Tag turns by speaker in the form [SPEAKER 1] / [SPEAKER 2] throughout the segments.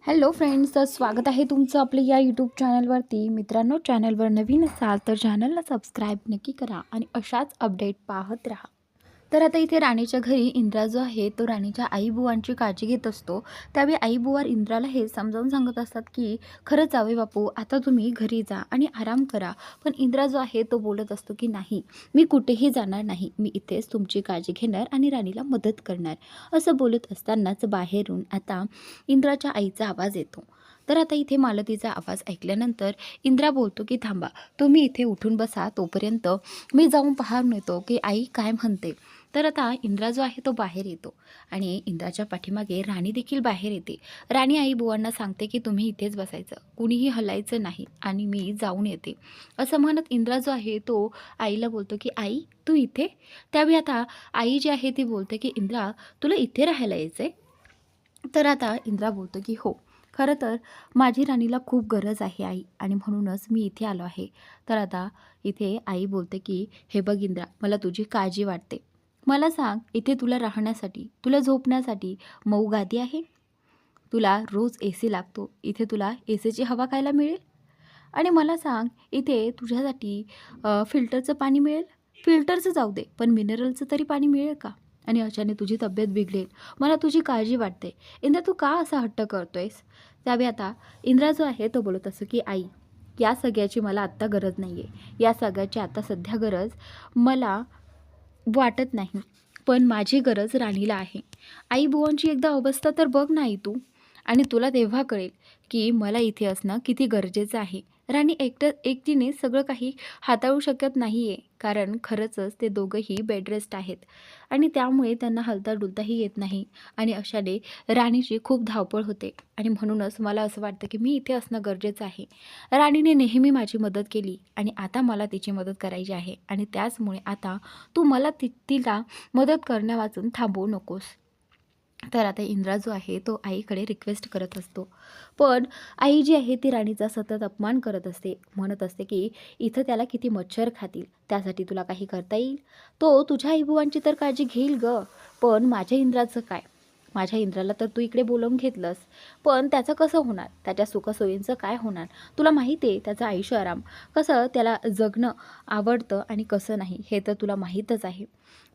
[SPEAKER 1] Hello friends, तर स्वागत आहे तुमचं आपल्या या यूट्यूब चॅनलवरती. मित्रांनो, चॅनलवर नवीन असाल तर चॅनलला सबस्क्राईब नक्की करा आणि अशाच अपडेट पाहत राहा. तर आता इथे राणीच्या घरी इंद्रा जो आहे तो राणीच्या आईबुवांची काळजी घेत असतो. त्यावेळी आईबुवा इंद्राला हे समजावून सांगत असतात की खरंच जावे बापू, आता तुम्ही घरी जा आणि आराम करा. पण इंद्रा जो आहे तो बोलत असतो की नाही, मी कुठेही जाणार नाही, मी इथेच तुमची काळजी घेणार आणि राणीला मदत करणार. असं बोलत असतानाच बाहेरून आता इंद्राच्या आईचा आवाज येतो. तर आता इथे मालतीचा आवाज ऐकल्यानंतर इंद्रा बोलतो की थांबा, तुम्ही इथे उठून बसा, तोपर्यंत मी जाऊन पाहून येतो की आई काय म्हणते. तर आता इंद्रा जो आहे तो बाहेर येतो आणि इंद्राच्या पाठीमागे राणी देखील बाहेर येते. राणी आई बुवांना सांगते की तुम्ही इथेच बसायचं, कुणीही हलायचं नाही आणि मी जाऊन येते. असं म्हणत इंद्रा जो आहे तो आईला बोलतो की आई तू इथे. त्यावेळी आता आई जी आहे ती बोलते की इंद्रा, तुला इथे राहायला यायचं आहे. तर आता इंद्रा बोलतो की हो, खरं तर माझी राणीला खूप गरज आहे आई, आणि म्हणूनच मी इथे आलो आहे. तर आता इथे आई बोलते की हे बघ इंद्रा, मला तुझी काळजी वाटते. मला सांग, इथे तुला राहण्यासाठी, तुला झोपण्यासाठी मऊ गादी आहे? तुला रोज ए सी लागतो, इथे तुला ए सीची हवा खायला मिळेल? आणि मला सांग, इथे तुझ्यासाठी फिल्टरचं पाणी मिळेल? फिल्टरचं जाऊ दे, पण मिनरलचं तरी पाणी मिळेल का? आणि अचानक तुझी तब्येत बिघडेल, मला तुझी काळजी वाटते. इंद्रा, तू का असा हट्ट करतोयस? त्यावेळी आता इंद्रा जो आहे तो बोलत असतो की आई, या सगळ्याची मला आत्ता गरज नाही आहे. या सगळ्याची आता सध्या गरज मला वाटत नाही, पण माझी गरज राणीला आहे. आई बुवांची एकदा अवस्था तर बघ नाही तू, आणि तुला तेव्हा कळेल की मला इथे असणं किती गरजेचं आहे. राणी एकटीने सगळं काही हाताळू शकत नाही आहे, कारण खरंचच ते दोघंही बेडरेस्ट आहेत आणि त्यामुळे त्यांना हलता डुलताही येत नाही. आणि अशाने राणीची खूप धावपळ होते आणि म्हणूनच मला असं वाटतं की मी इथे असणं गरजेचं आहे. राणीने नेहमी माझी मदत केली आणि आता मला तिची मदत करायची आहे, आणि त्याचमुळे आता तू मला तिला मदत करण्यावाचून थांबवू नकोस. तर आता इंद्रा जो आहे तो आईकडे रिक्वेस्ट करत असतो, पण आई जी आहे ती राणीचा सतत अपमान करत असते. म्हणत असते की इथं त्याला किती मच्छर खातील, त्यासाठी तुला काही करता येईल? तो तुझ्या आईबुवांची तर काळजी घेईल ग, पण माझ्या इंद्राचं काय? माझ्या इंद्राला तर तू इकडे बोलावून घेतलंस, पण त्याचं कसं होणार? त्याच्या सुखसोयींचं काय होणार? तुला माहिती आहे त्याचं आयुष्य आराम, कसं त्याला जगणं आवडतं आणि कसं नाही, हे तर तुला माहीतच आहे.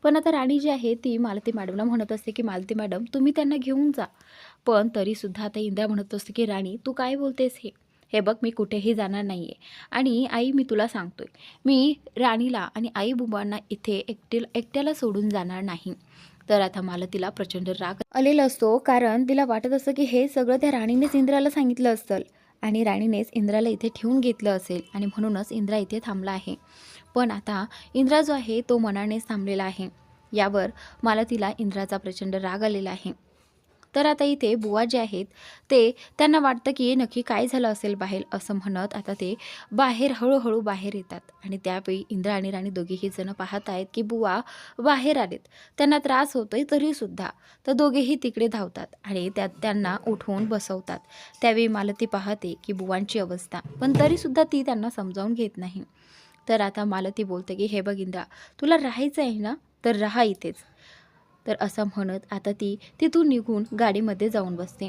[SPEAKER 1] पण आता राणी जी आहे ती मालती मॅडमला म्हणत असते की मालती मॅडम, तुम्ही त्यांना घेऊन जा. पण तरीसुद्धा आता इंद्रा म्हणत असते की राणी, तू काय बोलतेस हे? हे बघ, मी कुठेही जाणार नाही आहे, आणि आई मी तुला सांगतोय, मी राणीला आणि आई बुबांना इथे एकट्याला सोडून जाणार नाही. तर आता मालतीला प्रचंड राग आलेला असतो, कारण तिला वाटत असतं की हे सगळं त्या राणीनेच इंद्राला सांगितलं असतं आणि राणीनेच इंद्राला इथे ठेवून घेतलं असेल, आणि म्हणूनच इंद्रा इथे थांबला आहे. पण आता इंद्रा जो आहे तो मनानेच थांबलेला आहे. यावर मालतीला इंद्राचा प्रचंड राग आलेला आहे. तर आता इथे बुवा जे आहेत ते, त्यांना वाटतं की नक्की काय झालं असेल बाहेर, असं म्हणत आता ते बाहेर हळूहळू बाहेर येतात. आणि त्यावेळी इंद्रा आणि राणी दोघेही जण पाहत आहेत की बुवा बाहेर आलेत, त्यांना त्रास होतोय तरीसुद्धा. तर दोघेही तिकडे धावतात आणि त्यांना उठवून बसवतात. त्यावेळी मालती पाहते की बुवांची अवस्था, पण तरीसुद्धा ती त्यांना समजावून घेत नाही. तर आता मालती बोलते की हे बघ इंद्रा, तुला राहायचं आहे ना, तर राहा इथेच. तर असं म्हणत आता ती तिथून निघून गाडीमध्ये जाऊन बसते.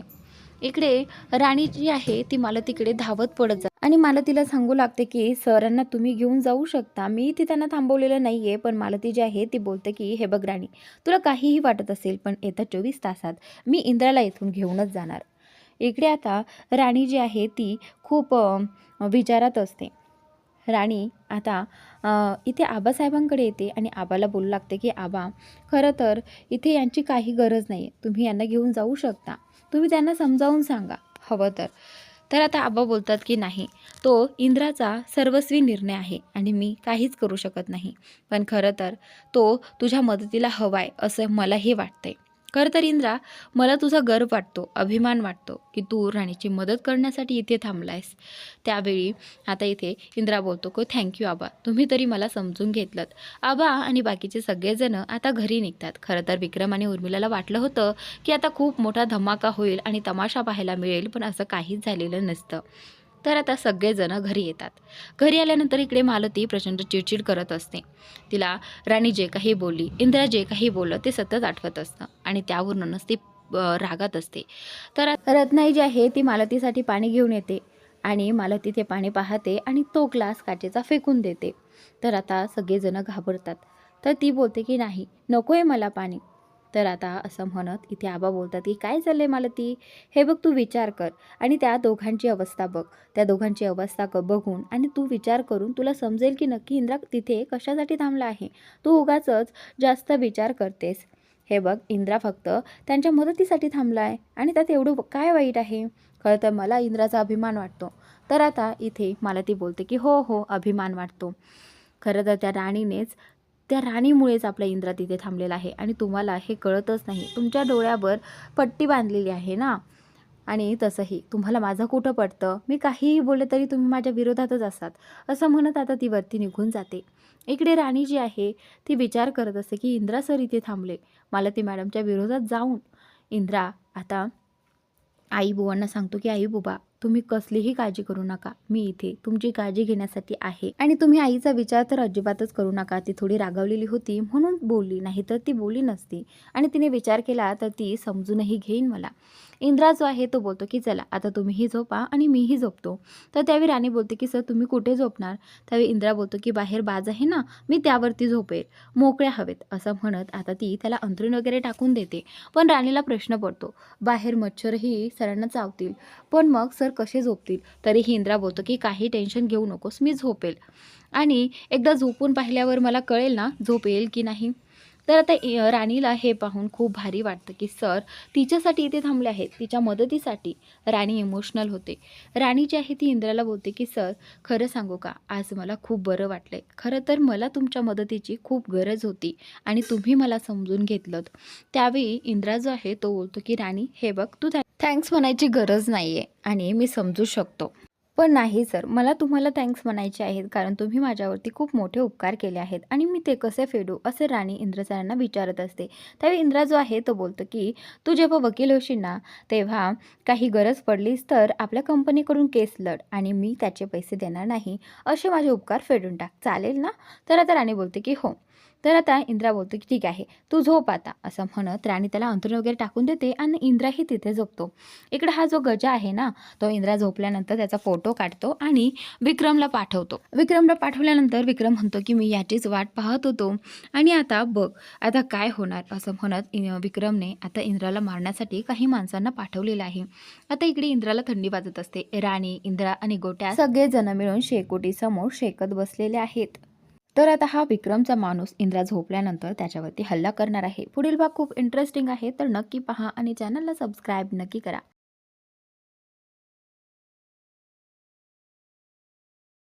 [SPEAKER 1] इकडे राणी जी आहे ती मालतीकडे धावत पडत जाते आणि मालतीला सांगू लागते की सरांना तुम्ही घेऊन जाऊ शकता, मी इथे त्यांना थांबवलेलं नाही आहे. पण मालती जी आहे ती बोलते की हे बघ राणी, तुला काहीही वाटत असेल, पण येत्या 24 तासात मी इंद्राला इथून घेऊनच जाणार. इकडे आता राणी जी आहे ती खूप विचारात असते. राणी आता इथे आबासाहेबांकडे येते आणि आबाला बोलू लागते की आबा, खरं तर इथे यांची काही गरज नाही आहे, तुम्ही यांना घेऊन जाऊ शकता, तुम्ही त्यांना समजावून सांगा हवं तर. तर आता आबा बोलतात की नाही, तो इंद्राचा सर्वस्वी निर्णय आहे आणि मी काहीच करू शकत नाही, पण खरं तर तो तुझ्या मदतीला हवा आहे असं मलाही वाटतंय. खरं तर इंद्रा, मला तुझा गर्व वाटतो, अभिमान वाटतो की तू राणीची मदत करण्यासाठी इथे थांबलायस. त्यावेळी आता इथे इंद्रा बोलतो की थँक्यू आबा, तुम्ही तरी मला समजून घेतलंत. आबा आणि बाकीचे सगळेजण आता घरी निघतात. खरं तर विक्रम आणि उर्मिलाला वाटलं होतं की आता खूप मोठा धमाका होईल आणि तमाशा पाहायला मिळेल, पण असं काहीच झालेलं नसतं. तर आता सगळेजण घरी येतात. घरी आल्यानंतर इकडे मालती प्रचंड चिडचिड करत असते. तिला राणी जे काही बोलली, इंद्रा जे काही बोललं ते सतत आठवत असतं आणि त्यावरूनच ती रागात असते. तर रत्नाई जी आहे ती मालतीसाठी पाणी घेऊन येते आणि मालती ते पाणी पाहते आणि तो ग्लास काचेचा फेकून देते. तर आता सगळेजण घाबरतात. तर ती बोलते की नाही, नको आहे मला पाणी. तर आता असं म्हणत इथे आबा बोलतात की काय चाललंय मालती, हे बघ तू विचार कर आणि त्या दोघांची अवस्था बघ. त्या दोघांची अवस्था बघून आणि तू विचार करून तुला समजेल की नक्की इंद्रा तिथे कशासाठी थांबला आहे. तू उगाचच जास्त विचार करतेस. हे बघ, इंद्रा फक्त त्यांच्या मदतीसाठी थांबला आहे आणि त्यात एवढं काय वाईट आहे. खरं तर मला इंद्राचा अभिमान वाटतो. तर आता इथे मालती बोलते की हो हो, अभिमान वाटतो. खरं तर त्या राणीमुळेच आपला इंद्रा तिथे थांबलेला आहे आणि तुम्हाला हे कळतच नाही. तुमच्या डोळ्यावर पट्टी बांधलेली आहे ना. आणि तसंही तुम्हाला माझं कुठं पडतं, मी काहीही बोलले तरी तुम्ही माझ्या विरोधातच असतात, असं म्हणत आता ती वरती निघून जाते. इकडे राणी जी आहे ती विचार करत असते की इंद्रा सर इथे थांबले, मला ती मॅडमच्या विरोधात जाऊन इंद्रा आता आई बुवांना सांगतो की आई बुबा, तुम्ही कसलीही काळजी करू नका, मी इथे तुमची काळजी घेण्यासाठी आहे. आणि तुम्ही आईचा विचार तर अजिबातच करू नका. ती थोडी रागावलेली होती म्हणून बोलली, नाही तर ती बोलली नसती. आणि तिने विचार केला तर ती समजूनही घेईन मला. इंद्रा जो आहे तो बोलतो की चला आता तुम्हीही झोपा आणि मीही झोपतो. तर त्यावेळी राणी बोलते की सर तुम्ही कुठे झोपणार. त्यावेळी इंद्रा बोलतो की बाहेर बाज आहे ना, मी त्यावरती झोपेल, मोकळ्या हवेत. असं म्हणत आता ती त्याला अंथरूण वगैरे टाकून देते. पण राणीला प्रश्न पडतो, बाहेर मच्छरही सरांना चावतील, पण मग सर कसे झोपतील. तरीही इंद्रा बोलतो की काही टेन्शन घेऊ नकोस, मी झोपेल आणि एकदा झोपून पाहिल्यावर मला कळेल ना झोप येईल की नाही. तर आता राणीला हे पाहून खूप भारी वाटतं की सर तिच्यासाठी इथे थांबले आहेत, तिच्या मदतीसाठी. राणी इमोशनल होते. राणी जी आहे ती इंद्राला बोलते की सर खरं सांगू का, आज मला खूप बरं वाटलंय. खरं तर मला तुमच्या मदतीची खूप गरज होती आणि तुम्ही मला समजून घेतलं. त्यावेळी इंद्रा जो आहे तो बोलतो की राणी हे बघ, तू थँक्स म्हणायची गरज नाही आहे आणि मी समजू शकतो. पण नाही सर, मला तुम्हाला थँक्स म्हणायचे आहेत कारण तुम्ही माझ्यावरती खूप मोठे उपकार केले आहेत आणि मी ते कसे फेडू, असे राणी इंद्र सरांना विचारत असते. त्यावेळी इंद्रा जो आहे तो बोलतो की तू जेव्हा वकील होशील ना, तेव्हा काही गरज पडलीस तर आपल्या कंपनीकडून केस लढ आणि मी त्याचे पैसे देणार नाही, असे माझे उपकार फेडून टाक, चालेल ना. तर आता राणी बोलते की हो. तर आता इंद्रा बोलते की ठीक आहे, तू झोप आता, असं म्हणत राणी त्याला अंथरूण वगैरे टाकून देते आणि इंद्राही तिथे झोपतो. इकडे हा जो गजा आहे ना, तो इंद्रा झोपल्यानंतर त्याचा फोटो काढतो आणि विक्रमला पाठवतो. विक्रमला पाठवल्यानंतर विक्रम म्हणतो की मी याचीच वाट पाहत होतो आणि आता बघ आता काय होणार, असं म्हणत विक्रमने आता इंद्राला मारण्यासाठी काही माणसांना पाठवलेलं आहे. आता इकडे इंद्राला थंडी वाजत असते. राणी, इंद्रा आणि गोट्या सगळेजण मिळून शेकोटीसमोर शेकत बसलेले आहेत. तर आता हा विक्रमचा माणूस इंद्रा झोपल्यानंतर त्याच्यावरती हल्ला करणार आहे. पुढील भाग खूप इंटरेस्टिंग आहे, तर नक्की पहा आणि चॅनलला सबस्क्राईब नक्की करा.